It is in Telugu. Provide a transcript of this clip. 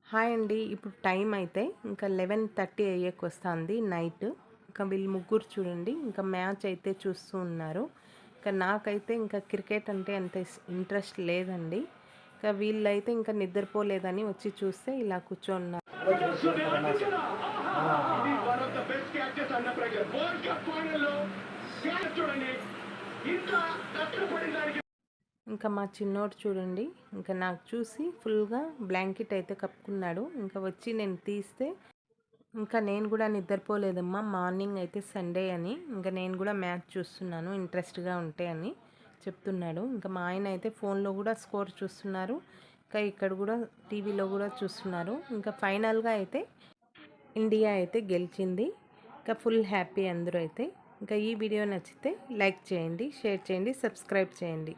హాయ్ అండి. ఇప్పుడు టైం అయితే ఇంకా 11:30 అయ్యేకొస్తాంది నైట్. ఇంకా వీళ్ళు ముగ్గురు చూడండి ఇంకా మ్యాచ్ అయితే చూస్తూ ఉన్నారు. ఇంకా నాకైతే ఇంకా క్రికెట్ అంటే అంత ఇంట్రెస్ట్ లేదండి. ఇంకా వీళ్ళైతే ఇంకా నిద్రపోలేదని వచ్చి చూస్తే ఇలా కూర్చోన్నారు. ఇంకా మా చిన్నోడు చూడండి ఇంకా నాకు చూసి ఫుల్‌గా బ్లాంకెట్ అయితే కప్పుకున్నాడు. ఇంకా వచ్చి నేను తీస్తే ఇంకా నేను కూడా నిద్రపోలేదమ్మా. మార్నింగ్ అయితే సండే అని ఇంకా నేను కూడా మ్యాచ్ చూస్తున్నాను ఇంట్రెస్ట్‌గా ఉంటే అని చెప్తున్నాడు. ఇంకా మా ఆయన అయితే ఫోన్‌లో కూడా స్కోర్ చూస్తున్నారు. ఇంకా ఇక్కడ కూడా టీవీలో కూడా చూస్తున్నారు. ఇంకా ఫైనల్‌గా అయితే ఇండియా అయితే గెలిచింది. ఇంకా ఫుల్ హ్యాపీ అందరూ అయితే. ఇంకా ఈ వీడియో నచ్చితే లైక్ చేయండి, షేర్ చేయండి, సబ్స్క్రైబ్ చేయండి.